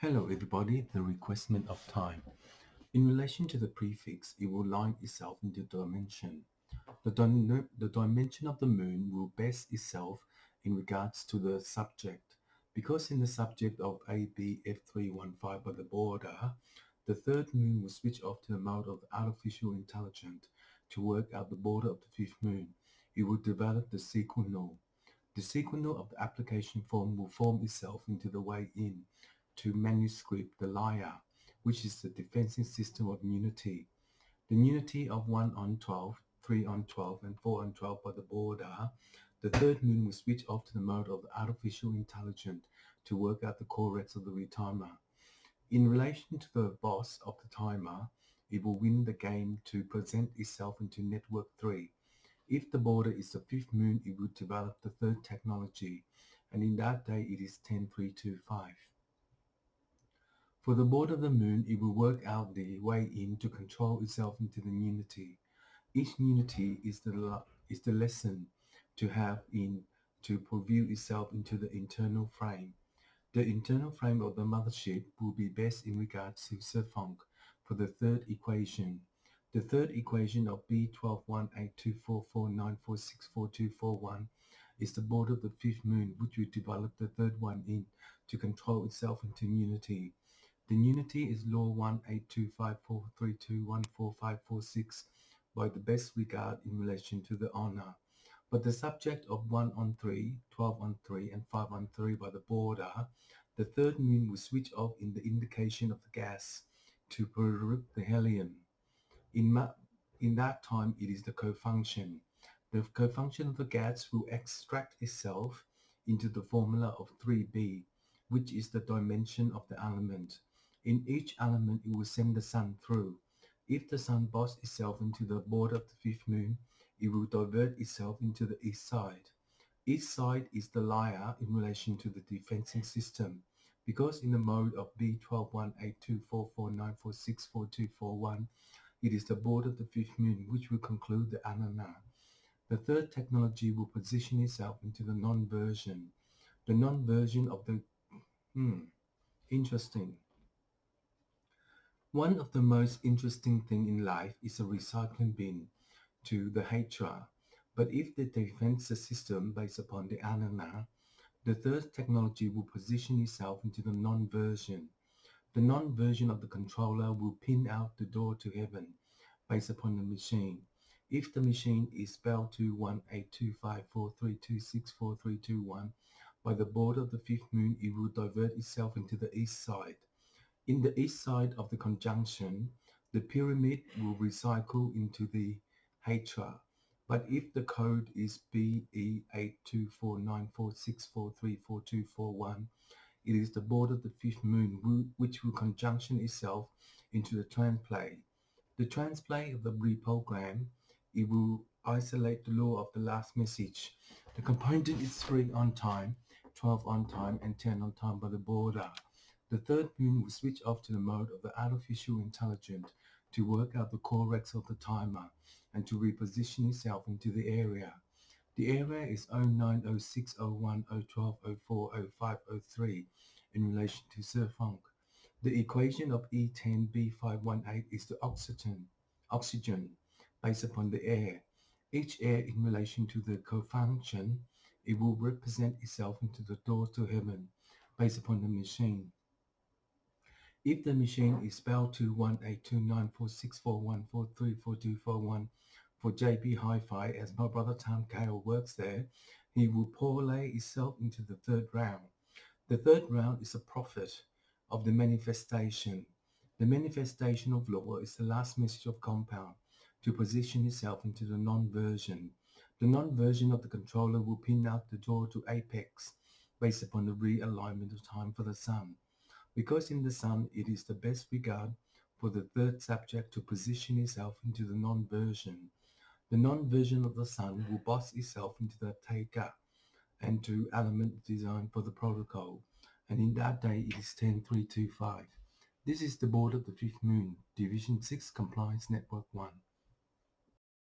Hello everybody, the requestment of time. In relation to the prefix, it will line itself into dimension. The dimension of the moon will base itself in regards to the subject. Because in the subject of ABF315 by the border, the third moon will switch off to the mode of artificial intelligence to work out the border of the fifth moon. It will develop the sequential. The sequential of the application form will form itself into the way in to manuscript the lyre, which is the defensive system of unity. The unity of 1 on 12, 3 on 12, and 4 on 12 by the border, the third moon will switch off to the mode of the artificial intelligence to work out the corrects of the retimer. In relation to the boss of the timer, it will win the game to present itself into network 3. If the border is the fifth moon, it will develop the third technology, and in that day it is 10325. For the border of the moon, it will work out the way in to control itself into the unity. Each unity is the lesson to have in to preview itself into the internal frame. The internal frame of the mothership will be best in regards to Sirfunk for the third equation. The third equation of B12182449464241 is the border of the fifth moon, which will develop the third one in to control itself into unity. The unity is law 1825432144546 by the best regard in relation to the honor. But the subject of 1 on 3, 12 on 3, and 5 on 3 by the border, the third moon will switch off in the indication of the gas to predict the helium. In that time, it is the cofunction. The cofunction of the gas will extract itself into the formula of 3b, which is the dimension of the element. In each element, it will send the sun through. If the sun busts itself into the border of the fifth moon, it will divert itself into the east side. East side is the lyre in relation to the defensive system, because in the mode of B12182449464241, it is the border of the fifth moon which will conclude the anana. The third technology will position itself into the non-version. The non-version of the interesting. One of the most interesting things in life is a recycling bin to the Hydra. But if the defensive system based upon the Anana, the third technology will position itself into the non-version. The non-version of the controller will pin out the door to heaven based upon the machine. If the machine is spelled to 1825432643321 by the border of the fifth moon, it will divert itself into the east side. In the east side of the conjunction, the pyramid will recycle into the Hydra. But if the code is BE824946434241, it is the border of the fifth moon which will conjunction itself into the transplay. The transplay of the reprogram, it will isolate the law of the last message. The component is 3 on time, 12 on time, and 10 on time by the border. The third moon will switch off to the mode of the artificial intelligence to work out the corrects of the timer and to reposition itself into the area. The area is 0906010120040503 in relation to Sirfunk. The equation of E10B518 is the oxygen based upon the air. Each air in relation to the cofunction, it will represent itself into the door to heaven based upon the machine. If the machine is spelled to 1829464143441 for JB Hi-Fi, as my brother Tom Kale works there, he will parlay itself into the third round. The third round is a prophet of the manifestation. The manifestation of law is the last message of compound to position itself into the non-version. The non-version of the controller will pin out the door to apex based upon the realignment of time for the sun. Because in the sun, it is the best regard for the third subject to position itself into the non-version. The non-version of the sun will boss itself into the Taika and to element design for the protocol. And in that day, it is 10325. This is the border of the fifth moon, Division 6 Compliance Network 1.